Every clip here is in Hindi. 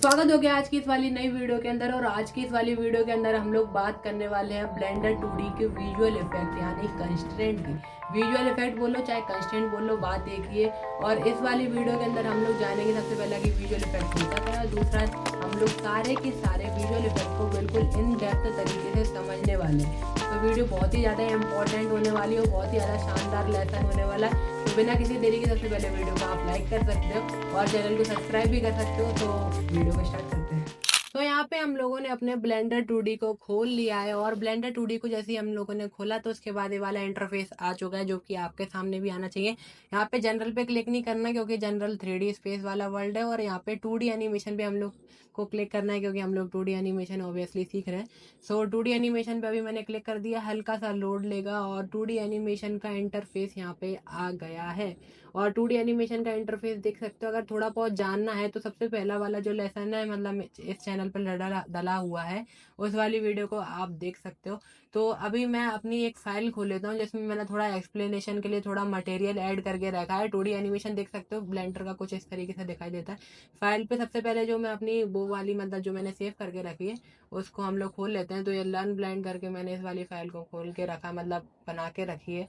स्वागत हो गया आज की इस वाली नई वीडियो के अंदर। और आज की इस वाली वीडियो के अंदर हम लोग बात करने वाले हैं ब्लेंडर 2D के विजुअल इफेक्ट यानी कंस्ट्रेंट की। विजुअल इफेक्ट बोलो चाहे कंस्ट्रेंट बोलो, बात एक ही है। और इस वाली वीडियो के अंदर हम लोग जानेंगे सबसे पहले कि विजुअल इफेक्ट होता क्या है, और दूसरा हम लोग सारे के सारे विजुअल इफेक्ट को बिल्कुल इन डेप्थ तरीके से समझने वाले हैं। तो वीडियो बहुत ही ज़्यादा इंपॉर्टेंट होने वाली है और बहुत ही ज़्यादा शानदार लेसन होने वाला है। तो बिना किसी देरी के सबसे पहले वीडियो को आप लाइक कर सकते हो और चैनल को सब्सक्राइब भी कर सकते हो। तो वीडियो को स्टार्ट करते हैं। तो यहाँ पे हम लोगों ने अपने ब्लेंडर 2D को खोल लिया है और ब्लेंडर 2D को जैसे ही हम लोगों ने खोला तो उसके बाद ये वाला इंटरफेस आ चुका है जो कि आपके सामने भी आना चाहिए। यहाँ पे जनरल पे क्लिक नहीं करना क्योंकि जनरल 3D स्पेस वाला वर्ल्ड है, और यहाँ पे 2D एनिमेशन पे हम लोग को क्लिक करना है क्योंकि हम लोग 2D एनिमेशन ऑब्वियसली सीख रहे हैं। सो 2D एनिमेशन पे अभी मैंने क्लिक कर दिया, हल्का सा लोड लेगा और 2D एनिमेशन का इंटरफेस यहाँ पे आ गया है। और 2D एनिमेशन का इंटरफेस देख सकते हो। अगर थोड़ा बहुत जानना है तो सबसे पहला वाला जो लेसन है मतलब इस चैनल पर डला हुआ है, उस वाली वीडियो को आप देख सकते हो। तो अभी मैं अपनी एक फाइल खोल लेता हूँ जिसमें मैंने थोड़ा एक्सप्लेनेशन के लिए थोड़ा मटेरियल ऐड करके रखा है। 2D एनिमेशन देख सकते हो, ब्लेंडर का कुछ इस तरीके से दिखाई देता है। फाइल पे सबसे पहले जो मैं अपनी वो वाली मतलब जो मैंने सेव करके रखी है उसको हम लोग खोल लेते हैं। तो ये लर्न ब्लेंड करके मैंने इस वाली फाइल को खोल के रखा, मतलब बना के रखी है।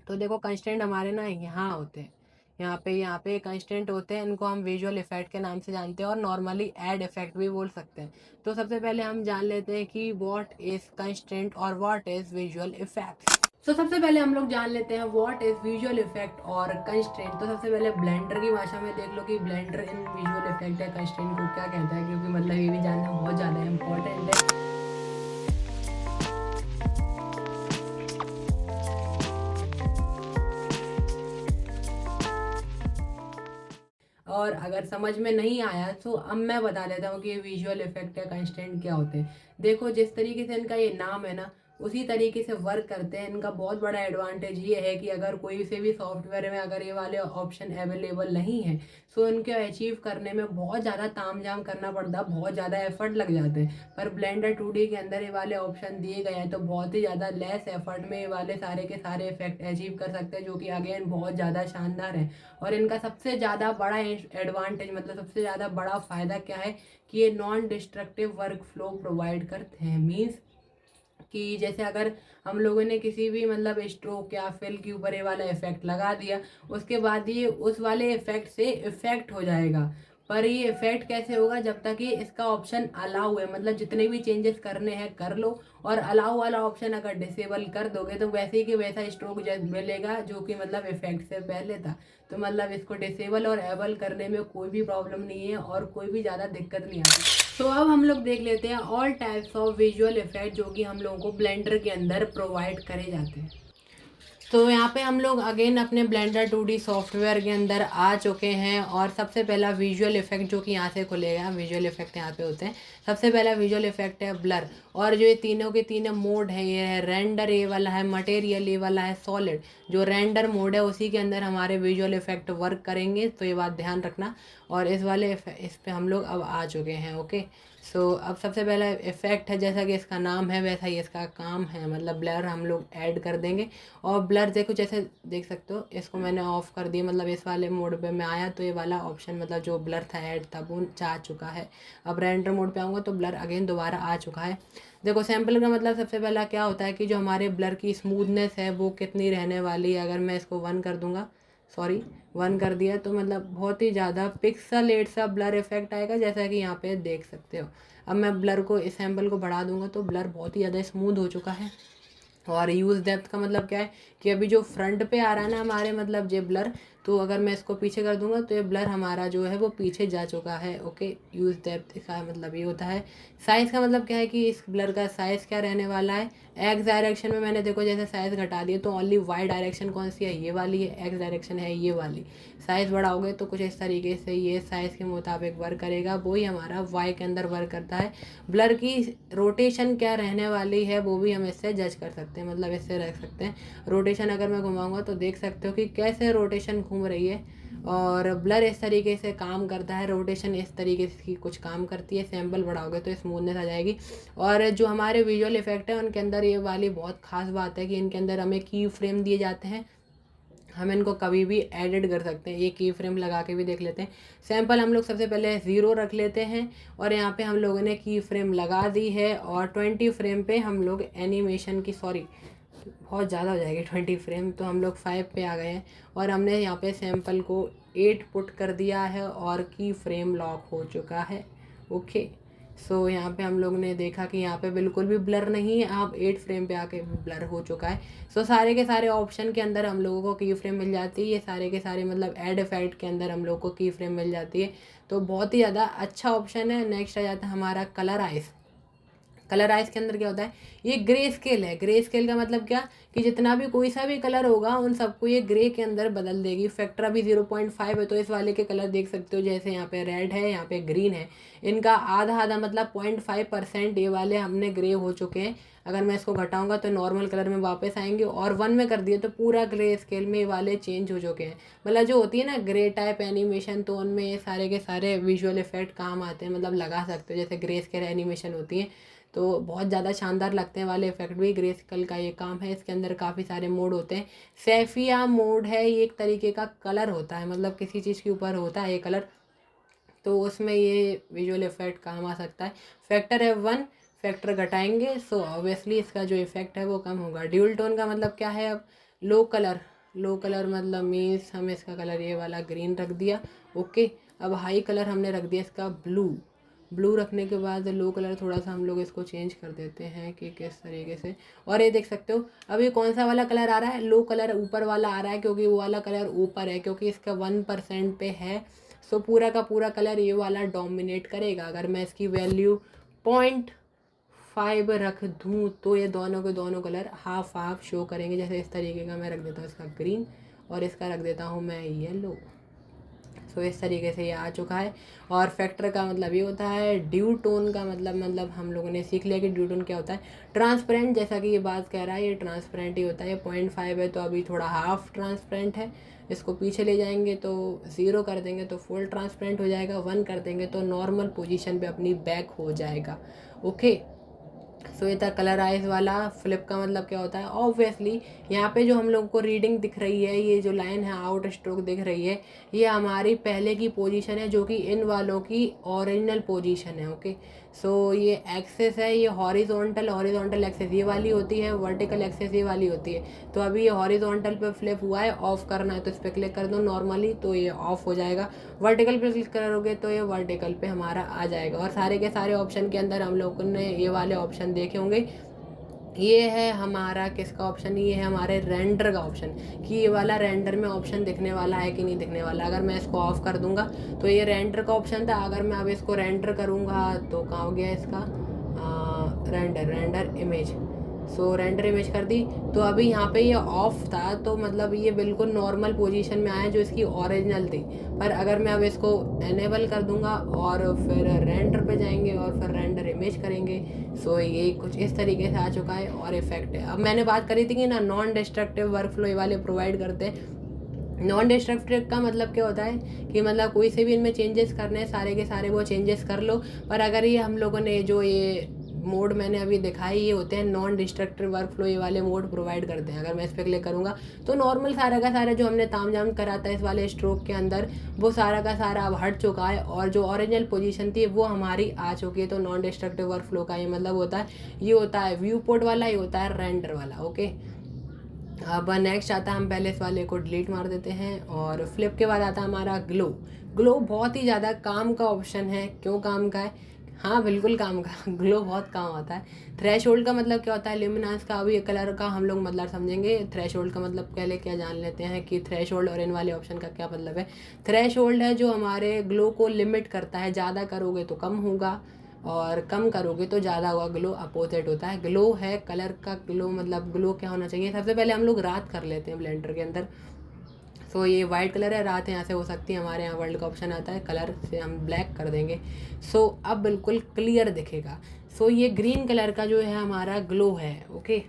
तो देखो कंस्टेंट हमारे ना यहाँ होते हैं, यहाँ पे कंस्टेंट होते हैं, इनको हम विजुअल इफेक्ट के नाम से जानते हैं और नॉर्मली ऐड इफेक्ट भी बोल सकते हैं। तो सबसे पहले हम जान लेते हैं कि व्हाट इज कंस्टेंट और व्हाट इज विजुअल इफेक्ट। तो सबसे पहले हम लोग जान लेते हैं व्हाट इज विजुअल इफेक्ट और कंस्ट्रेंट। तो सबसे पहले ब्लेंडर की भाषा में देख लो कि ब्लेंडर इन विजुअल इफेक्ट या कंस्ट्रेंट को क्या कहता है, क्योंकि मतलब ये भी जानना बहुत ज़्यादा इंपॉर्टेंट है। और अगर समझ में नहीं आया तो अब मैं बता देता हूँ कि विजुअल इफेक्ट या कंस्टेंट क्या होते हैं। देखो जिस तरीके से इनका ये नाम है ना उसी तरीके से वर्क करते हैं। इनका बहुत बड़ा एडवांटेज ये है कि अगर कोई से भी सॉफ्टवेयर में अगर ये वाले ऑप्शन अवेलेबल नहीं है तो इनको अचीव करने में बहुत ज़्यादा तामझाम करना पड़ता, बहुत ज़्यादा एफर्ट लग जाते हैं। पर ब्लेंडर 2D के अंदर ये वाले ऑप्शन दिए गए हैं तो बहुत ही ज़्यादा लेस एफर्ट में ये वाले सारे के सारे इफेक्ट अचीव कर सकते हैं, जो कि अगेन बहुत ज़्यादा शानदार है। और इनका सबसे ज़्यादा बड़ा एडवांटेज मतलब सबसे ज़्यादा बड़ा फ़ायदा क्या है कि ये non destructive work flow provide करते हैं। मीन्स कि जैसे अगर हम लोगों ने किसी भी मतलब स्ट्रोक या फिल के ऊपर ये वाला इफेक्ट लगा दिया, उसके बाद ये उस वाले इफेक्ट से इफेक्ट हो जाएगा। पर ये इफेक्ट कैसे होगा, जब तक ये इसका ऑप्शन अलाउ है, मतलब जितने भी चेंजेस करने हैं कर लो। और अलाउ वाला ऑप्शन अगर डिसेबल कर दोगे तो वैसे ही कि वैसा स्ट्रोक मिलेगा जो कि मतलब इफेक्ट से पहले था। तो मतलब इसको डिसेबल और एबल करने में कोई भी प्रॉब्लम नहीं है और कोई भी ज़्यादा दिक्कत नहीं आती। तो अब हम लोग देख लेते हैं all types of visual effect जो कि हम लोगों को ब्लेंडर के अंदर प्रोवाइड करे जाते हैं। तो यहाँ पे हम लोग अगेन अपने ब्लेंडर 2D सॉफ्टवेयर के अंदर आ चुके हैं और सबसे पहला विजुअल इफेक्ट जो कि यहाँ से खुलेगा, विजुअल इफेक्ट यहाँ पे होते हैं। सबसे पहला विजुअल इफेक्ट है ब्लर। और जो ये तीनों के तीनों मोड है, ये है रेंडर ये वाला है, मटेरियल ये वाला है, सॉलिड। जो रेंडर मोड है उसी के अंदर हमारे विजुअल इफेक्ट वर्क करेंगे, तो ये बात ध्यान रखना। और इस वाले इस पे हम लोग अब आ चुके हैं। ओके, सो अब सबसे पहला इफेक्ट है, जैसा कि इसका नाम है वैसा ही इसका काम है, मतलब ब्लर हम लोग ऐड कर देंगे। और ब्लर देखो जैसे देख सकते हो, इसको मैंने ऑफ कर दिया, मतलब इस वाले मोड पे मैं आया तो ये वाला ऑप्शन मतलब जो ब्लर था ऐड था वो जा चुका है। अब रेंडर मोड पे आऊँगा तो ब्लर अगेन दोबारा आ चुका है। देखो सैम्पल का मतलब सबसे पहला क्या होता है कि जो हमारे ब्लर की स्मूथनेस है वो कितनी रहने वाली है। अगर मैं इसको 1 कर दूंगा, सॉरी 1 कर दिया, तो मतलब बहुत ही ज़्यादा पिक्सलेट सा ब्लर इफेक्ट आएगा, जैसा कि यहाँ पे देख सकते हो। अब मैं ब्लर को इस सैम्पल को बढ़ा दूंगा तो ब्लर बहुत ही ज़्यादा स्मूथ हो चुका है। और यूज़ डेप्थ का मतलब क्या है कि अभी जो फ्रंट पे आ रहा है ना हमारे मतलब ये ब्लर, तो अगर मैं इसको पीछे कर दूंगा तो ये ब्लर हमारा जो है वो पीछे जा चुका है। ओके, यूज़ डेप्थ का मतलब ये होता है। साइज़ का मतलब क्या है कि इस ब्लर का साइज़ क्या रहने वाला है। एक्स डायरेक्शन में मैंने देखो जैसे साइज़ घटा दिया तो ओनली वाई डायरेक्शन कौन सी है, ये वाली है। एक्स डायरेक्शन है ये वाली। साइज़ बढ़ाओगे तो कुछ इस तरीके से ये साइज़ के मुताबिक वर्क करेगा, वही हमारा वाई के अंदर वर्क करता है। ब्लर की रोटेशन क्या रहने वाली है वो भी हम इससे जज कर सकते हैं, मतलब इससे रख सकते हैं। रोटेशन अगर मैं घुमाऊंगा तो देख सकते हो कि कैसे रोटेशन घूम रही है। और ब्लर इस तरीके से काम करता है, रोटेशन इस तरीके की कुछ काम करती है। सैम्पल बढ़ाओगे तो स्मूथनेस आ जाएगी। और जो हमारे विजुअल इफेक्ट है उनके अंदर ये वाली बहुत खास बात है कि इनके अंदर हमें की फ्रेम दिए जाते हैं। हम इनको कभी भी एडिट कर सकते हैं। ये की फ्रेम लगा के भी देख लेते हैं। सैंपल हम लोग सबसे पहले 0 रख लेते हैं और यहाँ पे हम लोगों ने की फ्रेम लगा दी है और 20 फ्रेम पे हम लोग एनिमेशन की, सॉरी बहुत ज़्यादा हो जाएगी 20 फ्रेम, तो हम लोग 5 पे आ गए हैं और हमने यहाँ पे सैंपल को 8 पुट कर दिया है और की फ्रेम लॉक हो चुका है। ओके, सो यहाँ पे हम लोग ने देखा कि यहाँ पे बिल्कुल भी ब्लर नहीं है, आप 8 फ्रेम पे आके ब्लर हो चुका है। सो सारे के सारे ऑप्शन के अंदर हम लोगों को की फ्रेम मिल जाती है। ये सारे के सारे मतलब ऐड इफेक्ट के अंदर हम लोग को की फ्रेम मिल जाती है, तो बहुत ही ज़्यादा अच्छा ऑप्शन है। नेक्स्ट आ जाता है हमारा कलर आइस। कलर आइस के अंदर क्या होता है, ये ग्रे स्केल है। ग्रे स्केल का मतलब क्या, कि जितना भी कोई सा भी कलर होगा उन सबको ये ग्रे के अंदर बदल देगी। फैक्टर अभी 0.5 है, तो इस वाले के कलर देख सकते हो, जैसे यहाँ पे रेड है, यहाँ पे ग्रीन है, इनका आधा आधा मतलब 0.5% ये वाले हमने ग्रे हो चुके हैं। अगर मैं इसको घटाऊंगा तो नॉर्मल कलर में वापस आएंगे, और 1 में कर दिए तो पूरा ग्रे स्केल में ये वाले चेंज हो चुके हैं। मतलब जो होती है ना ग्रे टाइप एनिमेशन, तो उनमें ये सारे के सारे विजुअल इफेक्ट काम आते हैं, मतलब लगा सकते हो। जैसे ग्रे स्केल एनिमेशन होती है तो बहुत ज़्यादा शानदार लगते हैं वाले इफेक्ट भी। ग्रे स्केल का ये काम है। इसके अंदर काफ़ी सारे मोड होते हैं। सेफिया मोड है, ये एक तरीके का कलर होता है, मतलब किसी चीज़ के ऊपर होता है ये कलर, तो उसमें ये विजुअल इफेक्ट काम आ सकता है। फैक्टर है 1, फैक्टर घटाएंगे सो ऑब्वियसली इसका जो इफेक्ट है वो कम होगा। ड्यूल टोन का मतलब क्या है, अब लो कलर, लो कलर मतलब मीन्स हम इसका कलर ये वाला ग्रीन रख दिया। ओके, अब हाई कलर हमने रख दिया इसका ब्लू। ब्लू रखने के बाद लो कलर थोड़ा सा हम लोग इसको चेंज कर देते हैं कि किस तरीके से। और ये देख सकते हो अब ये कौन सा वाला कलर आ रहा है, लो कलर ऊपर वाला आ रहा है, क्योंकि वो वाला कलर ऊपर है, क्योंकि इसका 1% पे है। सो पूरा का पूरा कलर ये वाला डोमिनेट करेगा। अगर मैं इसकी वैल्यू 0.5 रख दूँ तो ये दोनों के दोनों कलर हाफ हाफ शो करेंगे। जैसे इस तरीके का मैं रख देता हूँ इसका ग्रीन, और इसका रख देता हूँ मैं येलो। सो इस तरीके से ये आ चुका है। और फैक्टर का मतलब ये होता है। ड्यू टोन का मतलब हम लोगों ने सीख लिया कि ड्यू टोन क्या होता है। ट्रांसपेरेंट, जैसा कि ये बात कह रहा है, ये ट्रांसपेरेंट ही होता है। ये 0.5 है तो अभी थोड़ा हाफ ट्रांसपेरेंट है। इसको पीछे ले जाएंगे तो 0 कर देंगे तो फुल ट्रांसपेरेंट हो जाएगा। 1 कर देंगे तो नॉर्मल पोजीशन पे अपनी बैक हो जाएगा। ओके, सो ये था कलर आइज वाला। फ्लिप का मतलब क्या होता है, ऑब्वियसली यहाँ पे जो हम लोग को रीडिंग दिख रही है, ये जो लाइन है आउट स्ट्रोक दिख रही है, ये हमारी पहले की पोजीशन है, जो कि इन वालों की ओरिजिनल पोजीशन है। ओके, सो ये एक्सेस है, ये हॉरिजॉन्टल एक्सेस ये वाली होती है, वर्टिकल एक्सेस ये वाली होती है। तो अभी ये हॉरिजॉन्टल पे फ्लिप हुआ है, ऑफ करना है तो इस पर क्लिक कर दो नॉर्मली, तो ये ऑफ हो जाएगा। वर्टिकल पे क्लिक करोगे तो ये वर्टिकल पे हमारा आ जाएगा। और सारे के सारे ऑप्शन के अंदर हम लोगों ने ये वाले ऑप्शन देखे होंगे। ये है हमारा किसका ऑप्शन, ये है हमारे रेंडर का ऑप्शन, कि ये वाला रेंडर में ऑप्शन दिखने वाला है कि नहीं दिखने वाला। अगर मैं इसको ऑफ कर दूंगा तो ये रेंडर का ऑप्शन था। अगर मैं अब इसको रेंडर करूंगा तो कहाँ हो गया इसका रेंडर इमेज। सो रेंडर इमेज कर दी तो अभी यहाँ पे ये ऑफ था, तो मतलब ये बिल्कुल नॉर्मल पोजीशन में आया जो इसकी ओरिजिनल थी। पर अगर मैं अब इसको एनेबल कर दूंगा और फिर रेंडर पे जाएंगे और फिर रेंडर इमेज करेंगे, सो ये कुछ इस तरीके से आ चुका है। और इफेक्ट है, अब मैंने बात करी थी कि ना नॉन डिस्ट्रक्टिव वर्कफ्लो ये वाले प्रोवाइड करते हैं। नॉन डिस्ट्रक्टिव का मतलब क्या होता है, कि मतलब कोई से भी इनमें चेंजेस करने हैं, सारे के सारे वो चेंजेस कर लो। पर अगर ये हम लोगों ने जो ये मोड मैंने अभी दिखाई, ये होते हैं नॉन डिस्ट्रक्टिव वर्कफ्लो, ये वाले मोड प्रोवाइड करते हैं। अगर मैं इस पर क्लिक करूँगा तो नॉर्मल सारा का सारा जो हमने तामझाम करा था इस वाले स्ट्रोक के अंदर, वो सारा का सारा अब हट चुका है, और जो ओरिजिनल पोजीशन थी वो हमारी आ चुकी है। तो नॉन डिस्ट्रक्टिव वर्कफ्लो का ये मतलब होता है, ये होता है व्यू पोर्ट वाला, ये होता है रेंडर वाला। ओके, अब नेक्स्ट आता है, हम पहले इस वाले को डिलीट मार देते हैं। और फ्लिप के बाद आता है हमारा ग्लो। ग्लो बहुत ही ज़्यादा काम का ऑप्शन है। क्यों काम का है, हाँ बिल्कुल काम का ग्लो बहुत काम आता है। थ्रेशोल्ड का मतलब क्या होता है, ल्यूमिनेंस का। अभी कलर का हम लोग मतलब समझेंगे। थ्रेशोल्ड का मतलब पहले क्या जान लेते हैं कि थ्रेशोल्ड और इन वाले ऑप्शन का क्या मतलब है। थ्रेशोल्ड है जो हमारे ग्लो को लिमिट करता है, ज़्यादा करोगे तो कम होगा और कम करोगे तो ज़्यादा होगा। ग्लो अपोजिट होता है। ग्लो है कलर का ग्लो, मतलब ग्लो क्या होना चाहिए, सबसे पहले हम लोग रात कर लेते हैं ब्लेंडर के अंदर। सो ये वाइट कलर है, रात यहाँ से हो सकती है, हमारे यहाँ वर्ल्ड का ऑप्शन आता है, कलर से हम ब्लैक कर देंगे। सो अब बिल्कुल क्लियर दिखेगा। सो ये ग्रीन कलर का जो है हमारा ग्लो है। ओके,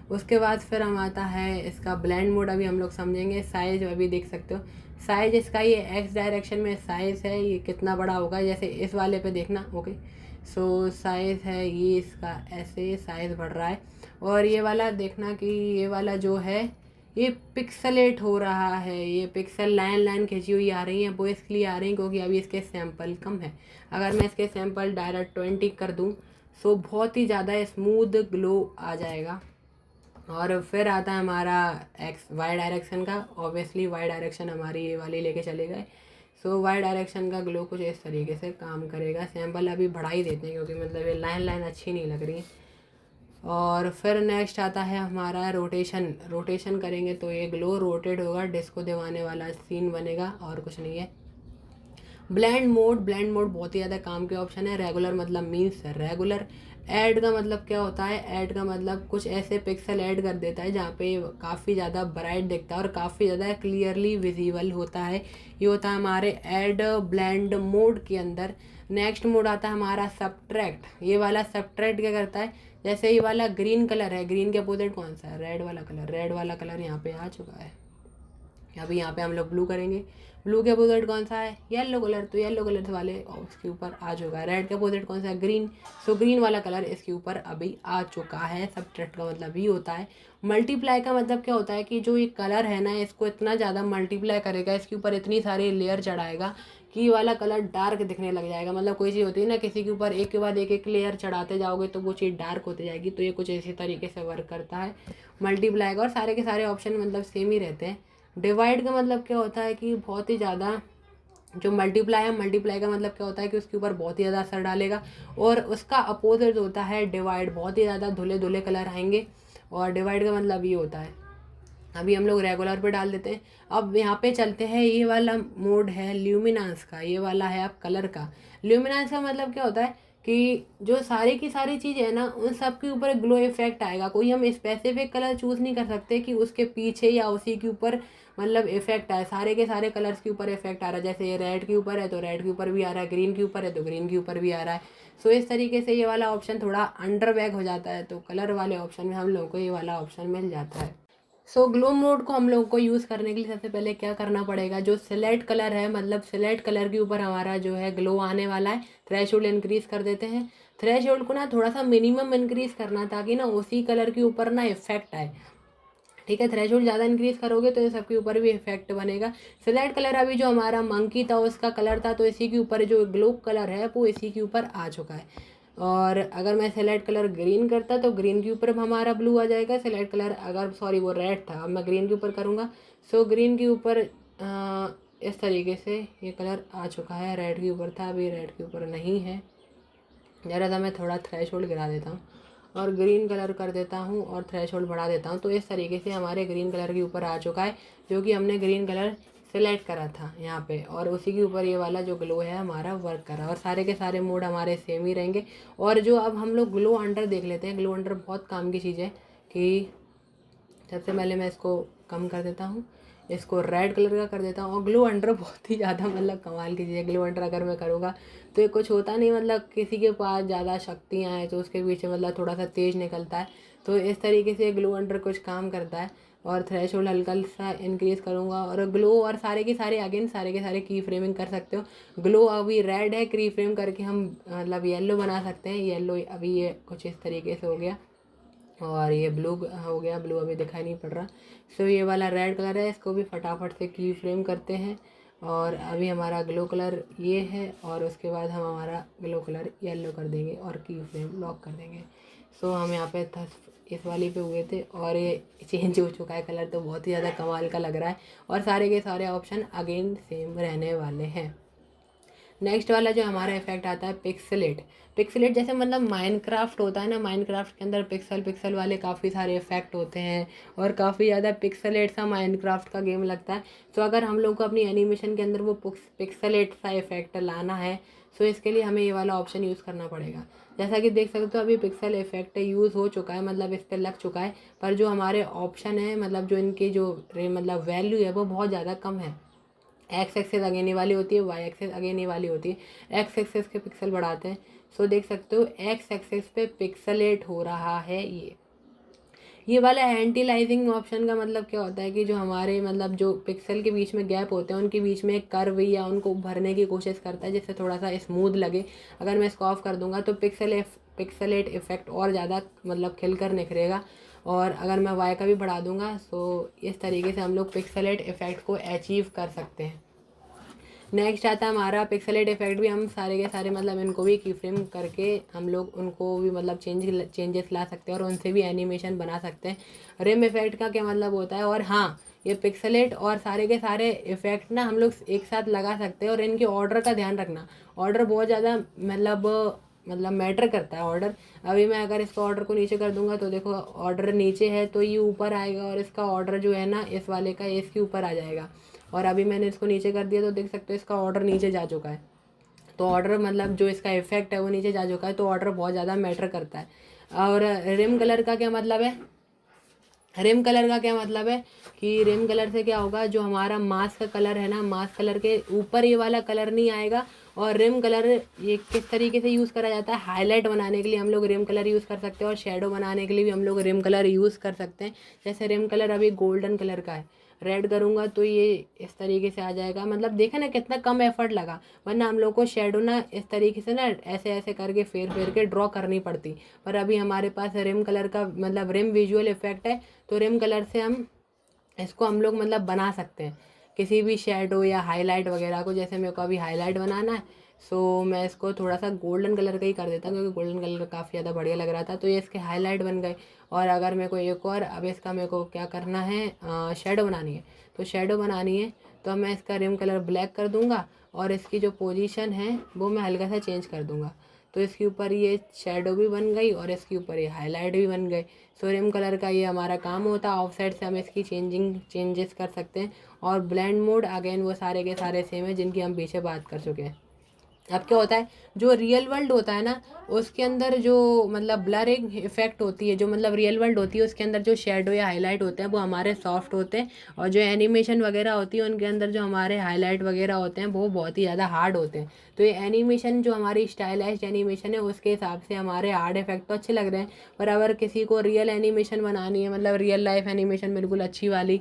उसके बाद फिर हम आता है इसका ब्लेंड मोड, अभी हम लोग समझेंगे। साइज अभी देख सकते हो, साइज इसका ये एक्स डायरेक्शन में साइज है, ये कितना बड़ा होगा, जैसे इस वाले पे देखना। ओके, सो साइज है ये इसका, ऐसे साइज बढ़ रहा है। और ये वाला देखना कि ये वाला जो है ये पिक्सलेट हो रहा है, ये पिक्सल लाइन लाइन खींची हुई आ रही है, वो इसलिए आ रही है क्योंकि अभी इसके सैंपल कम है। अगर मैं इसके सैंपल डायरेक्ट 20 कर दूँ तो बहुत ही ज़्यादा स्मूथ ग्लो आ जाएगा। और फिर आता है हमारा एक्स वाई डायरेक्शन का। ऑब्वियसली वाई डायरेक्शन हमारी ये वाली लेके चले गए। सो वाई डायरेक्शन का ग्लो कुछ इस तरीके से काम करेगा। सैंपल अभी बढ़ा ही देते हैं क्योंकि मतलब ये लाइन लाइन अच्छी नहीं लग रही। और फिर नेक्स्ट आता है हमारा रोटेशन। रोटेशन करेंगे तो ये ग्लो रोटेट होगा, डिस्को दिवाने वाला सीन बनेगा और कुछ नहीं है। ब्लेंड मोड, ब्लेंड मोड बहुत ही ज़्यादा काम के ऑप्शन है। रेगुलर मतलब मीन्स रेगुलर। ऐड का मतलब क्या होता है? ऐड का मतलब कुछ ऐसे पिक्सल ऐड कर देता है जहाँ पे काफ़ी ज़्यादा ब्राइट दिखता है और काफ़ी ज़्यादा क्लियरली विजिबल होता है। ये होता है हमारे ऐड ब्लेंड मोड के अंदर। नेक्स्ट मोड आता है हमारा सब्ट्रैक्ट। ये वाला सब्ट्रैक्ट क्या करता है? जैसे ये वाला ग्रीन कलर है, ग्रीन के अपोजिट कौन सा है? रेड वाला कलर। रेड वाला कलर यहाँ पे आ चुका है। अभी यहाँ पे हम लोग ब्लू करेंगे। ब्लू के अपोजिट कौन सा है? Yellow colour. तो येलो कलर वाले इसके ऊपर आ चुका है। रेड के अपोजिट कौन सा है? ग्रीन। सो ग्रीन वाला कलर इसके ऊपर अभी आ चुका है। सब्ट्रैक्ट का मतलब ये होता है। मल्टीप्लाई का मतलब क्या होता है कि जो ये कलर है ना, इसको इतना ज़्यादा मल्टीप्लाई करेगा, इसके ऊपर इतनी सारी लेयर चढ़ाएगा कि ये वाला कलर डार्क दिखने लग जाएगा। मतलब कोई चीज़ होती है ना, किसी के ऊपर एक के बाद एक लेयर चढ़ाते जाओगे तो वो चीज़ डार्क होती जाएगी। तो ये कुछ इसी तरीके से वर्क करता है मल्टीप्लाई का। और सारे के सारे ऑप्शन मतलब सेम ही रहते हैं। डिवाइड का मतलब क्या होता है कि बहुत ही ज़्यादा जो मल्टीप्लाई है, मल्टीप्लाई का मतलब क्या होता है कि उसके ऊपर बहुत ही ज़्यादा असर डालेगा। और उसका अपोजिट होता है डिवाइड। बहुत ही ज़्यादा धुले धुले कलर आएंगे और डिवाइड का मतलब ये होता है। अभी हम लोग रेगुलर पे डाल देते हैं। अब यहाँ पे चलते हैं। ये वाला मोड है ल्यूमिनेंस का, ये वाला है आप कलर का। ल्यूमिनेंस का मतलब क्या होता है कि जो सारी की सारी चीज़ है ना, उन सब के ऊपर ग्लो इफेक्ट आएगा। कोई हम स्पेसिफिक कलर चूज़ नहीं कर सकते कि उसके पीछे या उसी के ऊपर मतलब इफेक्ट आए। सारे के सारे कलर्स के ऊपर इफेक्ट आ रहा है। जैसे ये रेड के ऊपर है तो रेड के ऊपर भी आ रहा है, ग्रीन के ऊपर है तो ग्रीन के ऊपर भी आ रहा है। सो इस तरीके से ये वाला ऑप्शन थोड़ा अंडर बैग हो जाता है। तो कलर वाले ऑप्शन में हम लोगों को ये वाला ऑप्शन मिल जाता है। सो ग्लो मोड को हम लोगों को यूज़ करने के लिए सबसे पहले क्या करना पड़ेगा? जो सिलेक्ट कलर है, मतलब सिलेक्ट कलर के ऊपर हमारा जो है ग्लो आने वाला है, थ्रेशोल्ड इंक्रीज कर देते हैं। थ्रेशोल्ड को ना थोड़ा सा मिनिमम इंक्रीज करना ताकि ना उसी कलर के ऊपर ना इफेक्ट आए। ठीक है, थ्रेशोल्ड ज़्यादा इंक्रीज करोगे तो ये सबके ऊपर भी इफेक्ट बनेगा। सिलेक्ट कलर अभी जो हमारा मंकी था उसका कलर था, तो इसी के ऊपर जो ग्लो कलर है वो इसी के ऊपर आ चुका है। और अगर मैं सेलेक्ट कलर ग्रीन करता तो ग्रीन के ऊपर हमारा ब्लू आ जाएगा। सेलेक्ट कलर अगर सॉरी वो रेड था, अब मैं ग्रीन के ऊपर करूँगा। सो ग्रीन के ऊपर इस तरीके से ये कलर आ चुका है। रेड के ऊपर था, अभी रेड के ऊपर नहीं है। ज़रा सा मैं थोड़ा थ्रेशोल्ड गिरा देता हूँ और ग्रीन कलर कर देता हूँ और थ्रेशोल्ड बढ़ा देता हूँ। तो इस तरीके से हमारे ग्रीन कलर के ऊपर आ चुका है, जो कि हमने ग्रीन कलर सेलेक्ट करा था यहाँ पे। और उसी के ऊपर ये वाला जो ग्लो है हमारा वर्क कर रहा है। और सारे के सारे मोड हमारे सेम ही रहेंगे। और जो अब हम लोग ग्लो अंडर देख लेते हैं। ग्लो अंडर बहुत काम की चीज़ है कि सबसे पहले मैं इसको कम कर देता हूँ, इसको रेड कलर का कर देता हूँ। और ग्लो अंडर बहुत ही ज़्यादा मतलब कमाल की चीज़ है। ग्लो अंडर अगर मैं करूँगा तो ये कुछ होता नहीं, मतलब किसी के पास ज़्यादा शक्तियाँ हैं तो उसके पीछे मतलब थोड़ा सा तेज़ निकलता है। तो इस तरीके से ग्लो अंडर कुछ काम करता है। और थ्रेशोल्ड हल्का सा इंक्रीज़ करूँगा और ग्लो और सारे के सारे अगेन सारे के सारे की फ्रेमिंग कर सकते हो। ग्लो अभी रेड है, की फ्रेम करके हम मतलब येलो बना सकते हैं। येलो अभी ये कुछ इस तरीके से हो गया। और ये ब्लू हो गया, ब्लू अभी दिखाई नहीं पड़ रहा। सो ये वाला रेड कलर है, इसको भी फटाफट से की फ्रेम करते हैं। और अभी हमारा ग्लो कलर ये है और उसके बाद हम हमारा ग्लो कलर येलो कर देंगे और की फ्रेम लॉक कर देंगे। सो हम यहाँ पे इस वाली पे हुए थे और ये चेंज हो चुका है कलर, तो बहुत ही ज़्यादा कमाल का लग रहा है। और सारे के सारे ऑप्शन अगेन सेम रहने वाले हैं। नेक्स्ट वाला जो हमारा इफेक्ट आता है पिक्सलेट। पिक्सलेट जैसे मतलब माइनक्राफ्ट होता है ना, माइनक्राफ्ट के अंदर पिक्सल पिक्सल वाले काफ़ी सारे इफेक्ट होते हैं और काफ़ी ज़्यादा पिक्सलेट सा माइनक्राफ्ट का गेम लगता है। तो अगर हम लोग को अपनी एनिमेशन के अंदर वो पिक्सलेट सा इफेक्ट लाना है तो इसके लिए हमें ये वाला ऑप्शन यूज़ करना पड़ेगा। जैसा कि देख सकते हो अभी पिक्सल इफेक्ट यूज़ हो चुका है, मतलब इस पर लग चुका है। पर जो हमारे ऑप्शन है, मतलब जो इनकी जो मतलब वैल्यू है वो बहुत ज़्यादा कम है। एक्स एक्सेस अगेन वाली होती है, वाई एक्सेस अगेन वाली होती है। एक्स एक्सेस के पिक्सल बढ़ाते हैं। सो देख सकते हो एक्स एक्सेस पे पिक्सलेट हो रहा है। ये वाला एंटीलाइजिंग ऑप्शन का मतलब क्या होता है कि जो हमारे मतलब जो पिक्सल के बीच में गैप होते हैं उनके बीच में एक कर्व या उनको भरने की कोशिश करता है जिससे थोड़ा सा स्मूथ लगे। अगर मैं इसको ऑफ कर दूंगा तो पिक्सलेट इफेक्ट और ज़्यादा मतलब खिलकर निखरेगा और अगर मैं वाई का भी बढ़ा दूंगा तो इस तरीके से हम लोग पिक्सेलेट इफेक्ट को अचीव कर सकते हैं। नेक्स्ट आता है हमारा पिक्सेलेट इफेक्ट। भी हम सारे के सारे मतलब इनको भी की फ्रेम करके हम लोग उनको भी मतलब चेंजेस ला सकते हैं और उनसे भी एनिमेशन बना सकते हैं। रिम इफेक्ट का क्या मतलब होता है, और हाँ ये पिक्सेलेट और सारे के सारे इफेक्ट ना हम लोग एक साथ लगा सकते हैं। और इनके ऑर्डर का ध्यान रखना, ऑर्डर बहुत ज़्यादा मतलब मैटर करता है ऑर्डर। अभी मैं अगर इसका ऑर्डर को नीचे कर दूंगा तो देखो ऑर्डर नीचे है तो ये ऊपर आएगा, और इसका ऑर्डर जो है ना इस वाले का इसके ऊपर आ जाएगा। और अभी मैंने इसको नीचे कर दिया तो देख सकते हो इसका ऑर्डर नीचे जा चुका है। तो ऑर्डर मतलब जो इसका इफेक्ट है वो नीचे जा चुका है, तो ऑर्डर बहुत ज़्यादा मैटर करता है। और रिम कलर का क्या मतलब है, रिम कलर का क्या मतलब है कि रिम कलर से क्या होगा, जो हमारा मास्क का कलर है ना, मास्क कलर के ऊपर ये वाला कलर नहीं आएगा। और रिम कलर ये किस तरीके से यूज़ करा जाता है, हाईलाइट बनाने के लिए हम लोग रिम कलर यूज़ कर सकते हैं, और शेडो बनाने के लिए भी हम लोग रिम कलर यूज़ कर सकते हैं। जैसे रिम कलर अभी गोल्डन कलर का है, रेड करूँगा तो ये इस तरीके से आ जाएगा। मतलब देखा ना कितना कम एफर्ट लगा, वरना हम लोग को शेडो ना इस तरीके से ना ऐसे ऐसे करके फेर फेर के ड्रॉ करनी पड़ती। पर अभी हमारे पास रिम कलर का मतलब रिम विजुअल इफेक्ट है, तो रिम कलर से हम इसको हम लोग मतलब बना सकते हैं किसी भी शेडो या हाईलाइट वगैरह को। जैसे मेरे को अभी हाईलाइट बनाना है, सो मैं इसको थोड़ा सा गोल्डन कलर का ही कर देता हूँ, क्योंकि गोल्डन कलर काफ़ी ज़्यादा बढ़िया लग रहा था, तो ये इसके हाईलाइट बन गए। और अगर मेरे को एक और अब इसका मेरे को क्या करना है, शेडो बनानी है, तो शेडो बनानी है तो मैं इसका रिम कलर ब्लैक कर दूँगा, और इसकी जो पोजीशन है वो मैं हल्का सा चेंज कर दूँगा। तो इसके ऊपर ये शेडो भी बन गई और इसके ऊपर ये हाईलाइट भी बन गए। सो रिम कलर का ये हमारा काम होता है। ऑफ साइड से हम इसकी चेंजेस कर सकते हैं। और ब्लेंड मोड अगेन वो सारे के सारे सेम है जिनकी हम पीछे बात कर चुके हैं। अब क्या होता है, जो रियल वर्ल्ड होता है ना, उसके अंदर जो मतलब ब्लरिंग इफेक्ट होती है, जो मतलब रियल वर्ल्ड होती है उसके अंदर जो शेडो या हाईलाइट होते हैं वो हमारे सॉफ्ट होते हैं। और जो एनिमेशन वगैरह होती है उनके अंदर जो हमारे हाईलाइट वगैरह होते हैं वो बहुत ही ज़्यादा हार्ड होते हैं। तो ये एनिमेशन जो हमारी स्टाइलाइज्ड एनिमेशन है उसके हिसाब से हमारे हार्ड इफेक्ट तो अच्छे लग रहे हैं। पर अगर किसी को रियल एनिमेशन बनानी है, मतलब रियल लाइफ एनिमेशन बिल्कुल अच्छी वाली,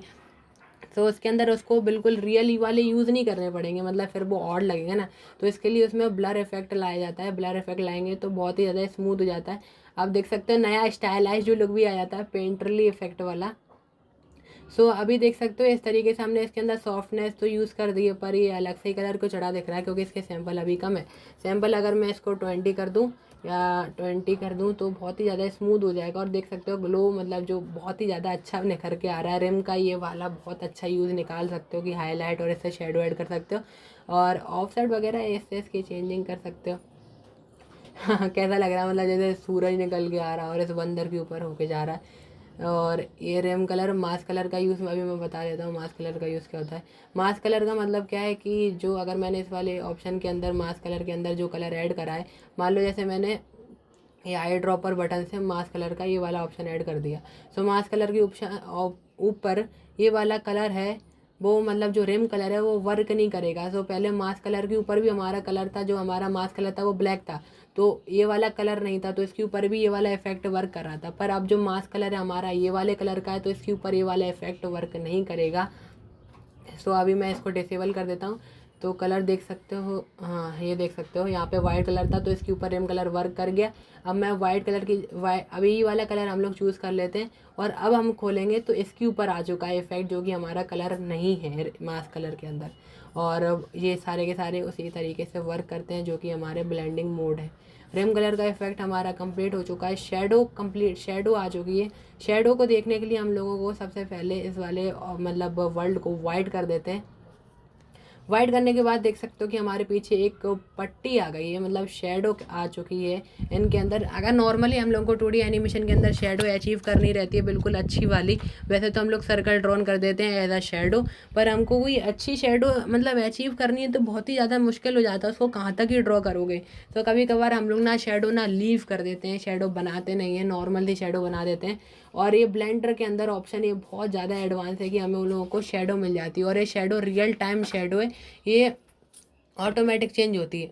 तो उसके अंदर उसको बिल्कुल रियल वाले यूज़ नहीं करने पड़ेंगे, मतलब फिर वो ऑड लगेगा ना। तो इसके लिए उसमें ब्लर इफेक्ट लाया जाता है। ब्लर इफेक्ट लाएंगे तो बहुत ही ज़्यादा स्मूथ हो जाता है। आप देख सकते हो नया स्टाइलाइज जो लुक भी आ जाता है, पेंटरली इफेक्ट वाला। सो अभी देख सकते हो इस तरीके से हमने इसके अंदर सॉफ्टनेस तो यूज़ कर दी है, पर ये अलग से ही कलर को चढ़ा दिख रहा है क्योंकि इसके सैंपल अभी कम है। सैंपल अगर मैं इसको 20 कर दूँ या 20 कर दूँ तो बहुत ही ज़्यादा स्मूथ हो जाएगा। और देख सकते हो ग्लो मतलब जो बहुत ही ज़्यादा अच्छा निखर के आ रहा है। रिम का ये वाला बहुत अच्छा यूज़ निकाल सकते हो कि हाईलाइट और इससे शेडो ऐड कर सकते हो, और ऑफ साइड वगैरह इससे इसकी चेंजिंग कर सकते हो। हाँ, कैसा लग रहा है, मतलब जैसे सूरज निकल के आ रहा है और इस बंदर के ऊपर होके जा रहा है। और ये रेम कलर मास्क कलर का यूज़ अभी मैं बता देता हूँ। मास्क कलर का यूज़ क्या होता है, मास्क कलर का मतलब क्या है कि जो अगर मैंने इस वाले ऑप्शन के अंदर मास्क कलर के अंदर जो कलर ऐड करा है, मान लो जैसे मैंने ये आई ड्रॉपर बटन से मास्क कलर का ये वाला ऑप्शन ऐड कर दिया। सो मास्क कलर के ऑप्शन ऊपर ये वाला कलर है, वो मतलब जो रिम कलर है वो वर्क नहीं करेगा। सो पहले मास्क कलर के ऊपर भी हमारा कलर था, जो हमारा मास्क कलर था वो ब्लैक था, तो ये वाला कलर नहीं था, तो इसके ऊपर भी ये वाला इफेक्ट वर्क कर रहा था। पर अब जो मास्क कलर है हमारा ये वाले कलर का है, तो इसके ऊपर ये वाला इफेक्ट वर्क नहीं करेगा। सो अभी मैं इसको डिसेबल कर देता हूँ। तो कलर देख सकते हो, हाँ ये देख सकते हो यहाँ पे वाइट कलर था तो इसके ऊपर रिम कलर वर्क कर गया। अब मैं वाइट कलर की अभी ये वाला कलर हम लोग चूज़ कर लेते हैं, और अब हम खोलेंगे तो इसके ऊपर आ चुका है इफेक्ट, जो कि हमारा कलर नहीं है मास्क कलर के अंदर। और अब ये सारे के सारे उसी तरीके से वर्क करते हैं, जो कि हमारे ब्लेंडिंग मोड है। रिम कलर का इफेक्ट हमारा कंप्लीट हो चुका है। शेडो कंप्लीट, शेडो आ चुकी है। शेडो को देखने के लिए हम लोगों को सबसे पहले इस वाले मतलब वर्ल्ड को वाइट कर देते हैं। वाइट करने के बाद देख सकते हो कि हमारे पीछे एक पट्टी आ गई है, मतलब शेडो आ चुकी है इनके अंदर। अगर नॉर्मली हम लोगों को 2D एनिमेशन के अंदर शेडो अचीव करनी रहती है बिल्कुल अच्छी वाली, वैसे तो हम लोग सर्कल ड्रॉन कर देते हैं एज अ शेडो, पर हमको कोई अच्छी शेडो मतलब अचीव करनी है तो बहुत ही ज़्यादा मुश्किल हो जाता है, उसको कहाँ तक ही ड्रॉ करोगे। तो कभी कभार हम लोग ना शेडो ना लीव कर देते हैं, शेडो बनाते नहीं हैं, नॉर्मली शेडो बना देते हैं। और ये ब्लेंडर के अंदर ऑप्शन ये बहुत ज़्यादा एडवांस है कि हमें उन लोगों को शेडो मिल जाती है, और ये शेडो रियल टाइम शेडो है, ये ऑटोमेटिक चेंज होती है।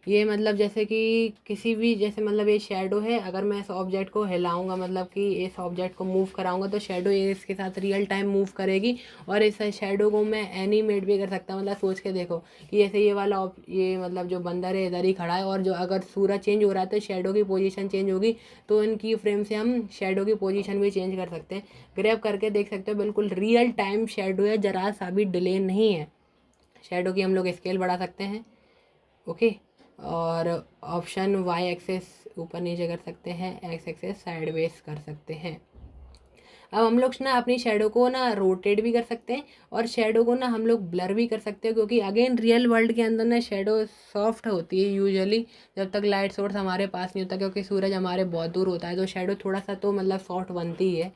ये मतलब जैसे कि किसी भी, जैसे मतलब ये शेडो है, अगर मैं इस ऑब्जेक्ट को हिलाऊंगा, मतलब कि इस ऑब्जेक्ट को मूव कराऊंगा तो शेडो ये इसके साथ रियल टाइम मूव करेगी। और इस शेडो को मैं एनिमेट भी कर सकता हूँ, मतलब सोच के देखो कि जैसे ये वाला ये मतलब जो बंदर है इधर ही खड़ा है, और जो अगर सूरज चेंज हो रहा है तो शेडो की पोजीशन चेंज होगी, तो इनकी फ्रेम से हम शेडो की पोजीशन भी चेंज कर सकते हैं। ग्रैब करके देख सकते हो, बिल्कुल रियल टाइम शेडो है, जरा सा भी डिले नहीं है। शेडो की हम लोग स्केल बढ़ा सकते हैं, ओके। और ऑप्शन वाई एक्सेस ऊपर नीचे कर सकते हैं, एक्स एक्सेस साइडवेज कर सकते हैं। अब हम लोग ना अपनी शेडो को ना रोटेट भी कर सकते हैं, और शेडो को ना हम लोग ब्लर भी कर सकते हैं, क्योंकि अगेन रियल वर्ल्ड के अंदर ना शेडो सॉफ्ट होती है यूजुअली, जब तक लाइट सोर्स हमारे पास नहीं होता, क्योंकि सूरज हमारे बहुत दूर होता है, तो शेडो थोड़ा सा तो मतलब सॉफ्ट बनती है।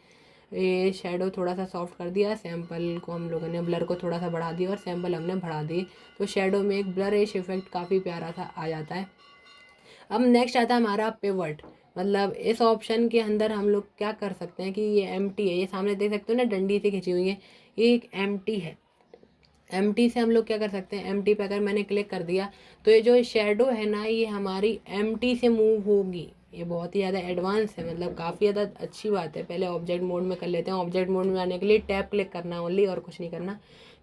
ये शेडो थोड़ा सा सॉफ्ट कर दिया, सैम्पल को हम लोगों ने, ब्लर को थोड़ा सा बढ़ा दिया और सैम्पल हमने बढ़ा दिए, तो शेडो में एक ब्लरिश इफेक्ट काफ़ी प्यारा सा आ जाता है। अब नेक्स्ट आता है हमारा पिवट, मतलब इस ऑप्शन के अंदर हम लोग क्या कर सकते हैं कि ये एम्प्टी है, ये सामने देख सकते हो ना डंडी से खिंची हुई है, ये एक एम्प्टी है। एम्प्टी से हम लोग क्या कर सकते हैं, एम्प्टी पे अगर मैंने क्लिक कर दिया तो ये जो शेडो है ना ये हमारी एम्प्टी से मूव होगी। ये बहुत ही ज़्यादा एडवांस है, मतलब काफ़ी ज़्यादा अच्छी बात है। पहले ऑब्जेक्ट मोड में कर लेते हैं। ऑब्जेक्ट मोड में आने के लिए टैप क्लिक करना है ओनली, और कुछ नहीं करना।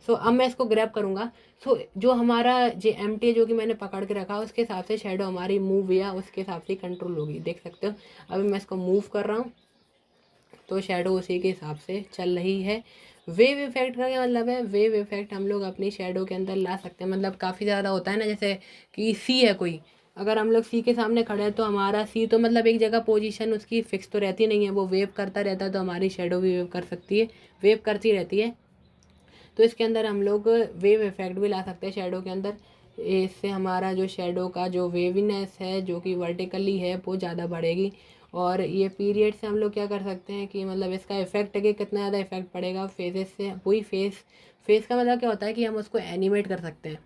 सो अब मैं इसको ग्रैब करूँगा। सो जो हमारा जो एम्प्टी है, जो कि मैंने पकड़ के रखा, उसके हिसाब से शेडो हमारी मूव या उसके हिसाब से कंट्रोल होगी, देख सकते हो। अभी मैं इसको मूव कर रहा हूँ तो शेडो उसी के हिसाब से चल रही है। वेव इफेक्ट का क्या मतलब है, वेव इफेक्ट हम लोग अपनी शेडो के अंदर ला सकते हैं। मतलब काफ़ी ज़्यादा होता है ना, जैसे कि सी है कोई, अगर हम लोग सी के सामने खड़े हैं तो हमारा सी तो मतलब एक जगह पोजीशन उसकी फिक्स तो रहती नहीं है, वो वेव करता रहता है, तो हमारी शेडो भी वेव कर सकती है, वेव करती रहती है। तो इसके अंदर हम लोग वेव इफेक्ट भी ला सकते हैं शेडो के अंदर। इससे हमारा जो शेडो का जो वेवीनेस है, जो कि वर्टिकली है, वो ज़्यादा बढ़ेगी। और ये पीरियड से हम लोग क्या कर सकते हैं कि मतलब इसका इफेक्ट है कि कितना ज़्यादा इफेक्ट पड़ेगा फेसेस से। वही फेस का मतलब क्या होता है कि हम उसको एनिमेट कर सकते हैं,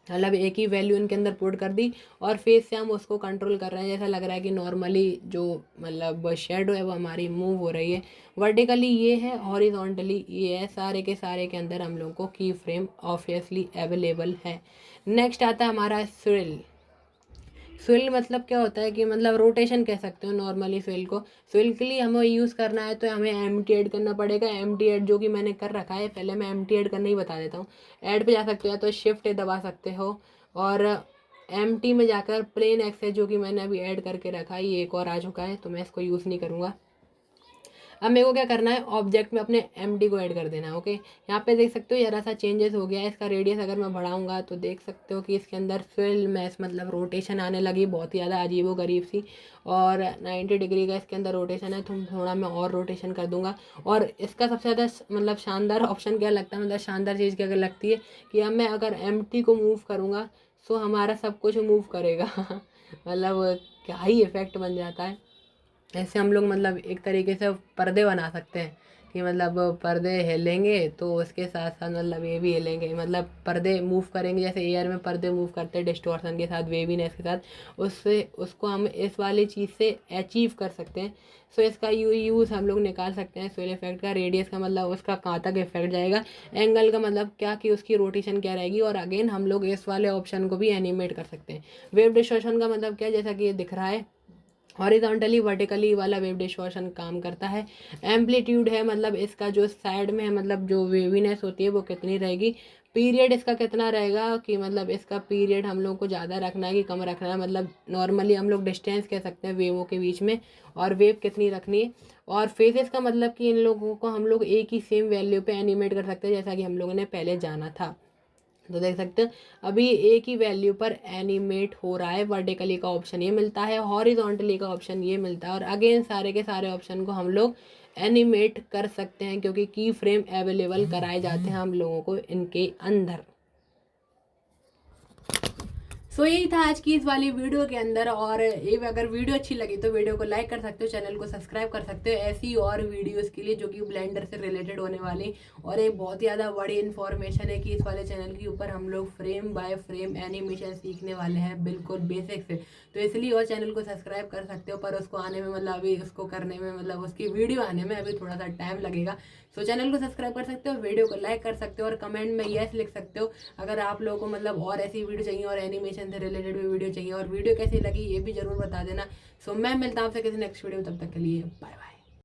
मतलब एक ही वैल्यू इनके अंदर पुट कर दी और फेस से हम उसको कंट्रोल कर रहे हैं। जैसा लग रहा है कि नॉर्मली जो मतलब शेडो है वो हमारी मूव हो रही है। वर्टिकली ये है, हॉरिजॉन्टली ये है। सारे के अंदर हम लोगों को की फ्रेम ऑब्वियसली अवेलेबल है। नेक्स्ट आता है हमारा स्विल। स्विल मतलब क्या होता है कि मतलब रोटेशन कह सकते हो नॉर्मली स्विल को। स्विल के लिए हमें यूज़ करना है तो हमें एम्प्टी ऐड करना पड़ेगा। एम्प्टी ऐड जो कि मैंने कर रखा है, पहले मैं एम्प्टी ऐड करना ही बता देता हूँ। ऐड पे जा सकते हो या तो शिफ्ट दबा सकते हो, और एम्प्टी में जाकर प्लेन एक्सेस जो कि मैंने अभी ऐड करके रखा है, ये एक और आ चुका है तो मैं इसको यूज़ नहीं करूँगा। अब मेरे को क्या करना है, ऑब्जेक्ट में अपने एमडी को ऐड कर देना है, ओके। यहाँ पे देख सकते हो जरा सा चेंजेस हो गया है। इसका रेडियस अगर मैं बढ़ाऊंगा तो देख सकते हो कि इसके अंदर फिल मैस मतलब रोटेशन आने लगी, बहुत ही ज़्यादा अजीबो गरीब सी। और 90 डिग्री का इसके अंदर रोटेशन है, तो थोड़ा मैं और रोटेशन कर दूंगा। और इसका सबसे ज़्यादा मतलब शानदार ऑप्शन क्या लगता है, मतलब शानदार चीज़ क्या लगती है कि अब मैं अगर एमटी को मूव करूँगा तो हमारा सब कुछ मूव करेगा मतलब क्या ही इफेक्ट बन जाता है। ऐसे हम लोग मतलब एक तरीके से पर्दे बना सकते हैं कि मतलब पर्दे हिलेंगे तो उसके साथ साथ मतलब ये भी हिलेंगे, मतलब पर्दे मूव करेंगे जैसे एयर में पर्दे मूव करते हैं डिस्टॉर्शन के साथ, वेवीनेस के साथ, उससे उसको हम इस वाली चीज़ से अचीव कर सकते हैं। सो इसका यूज़ हम लोग निकाल सकते हैं। स्विल इफेक्ट का रेडियस का मतलब उसका कहाँ तक इफेक्ट जाएगा, एंगल का मतलब क्या कि उसकी रोटेशन क्या रहेगी, और अगेन हम लोग इस वाले ऑप्शन को भी एनिमेट कर सकते हैं। वेव डिस्टॉर्शन का मतलब क्या, जैसा कि ये दिख रहा है हॉरिजॉन्टली वर्टिकली वाला वेव डिस्टॉर्शन काम करता है। एम्पलीट्यूड है मतलब इसका जो साइड में है, मतलब जो वेवीनेस होती है वो कितनी रहेगी। पीरियड इसका कितना रहेगा कि मतलब इसका पीरियड हम लोग को ज़्यादा रखना है कि कम रखना है, मतलब नॉर्मली हम लोग डिस्टेंस कह सकते हैं वेवों के बीच में, और वेव कितनी रखनी है। और फेजेस का मतलब कि इन लोगों को हम लोग एक ही सेम वैल्यू पे एनिमेट कर सकते हैं, जैसा कि हम लोगों ने पहले जाना था। तो देख सकते हैं अभी एक ही वैल्यू पर एनिमेट हो रहा है। वर्टिकली का ऑप्शन ये मिलता है, हॉरिजॉन्टली का ऑप्शन ये मिलता है, और अगेन सारे के सारे ऑप्शन को हम लोग एनिमेट कर सकते हैं क्योंकि की फ्रेम अवेलेबल कराए जाते हैं हम लोगों को इनके अंदर। सो यही था आज की इस वाली वीडियो के अंदर। और ये अगर वीडियो अच्छी लगी तो वीडियो को लाइक कर सकते हो, चैनल को सब्सक्राइब कर सकते हो ऐसी और वीडियोस के लिए जो कि ब्लेंडर से रिलेटेड होने वाली। और एक बहुत ही ज़्यादा बड़ी इन्फॉर्मेशन है कि इस वाले चैनल के ऊपर हम लोग फ्रेम बाय फ्रेम एनिमेशन सीखने वाले हैं, बिल्कुल बेसिक से। तो इसलिए और चैनल को सब्सक्राइब कर सकते हो, पर उसको आने में मतलब अभी उसको करने में मतलब उसकी वीडियो आने में अभी थोड़ा सा टाइम लगेगा। सो चैनल को सब्सक्राइब कर सकते हो, वीडियो को लाइक कर सकते हो, और कमेंट में यस लिख सकते हो अगर आप लोगों को मतलब और ऐसी वीडियो चाहिए और एनिमेशन एनिमेशन से रिलेटेड भी वीडियो चाहिए और वीडियो कैसी लगी ये भी जरूर बता देना। सो मैं मिलता हूँ आपसे किसी नेक्स्ट वीडियो में, तब तक के लिए बाय बाय।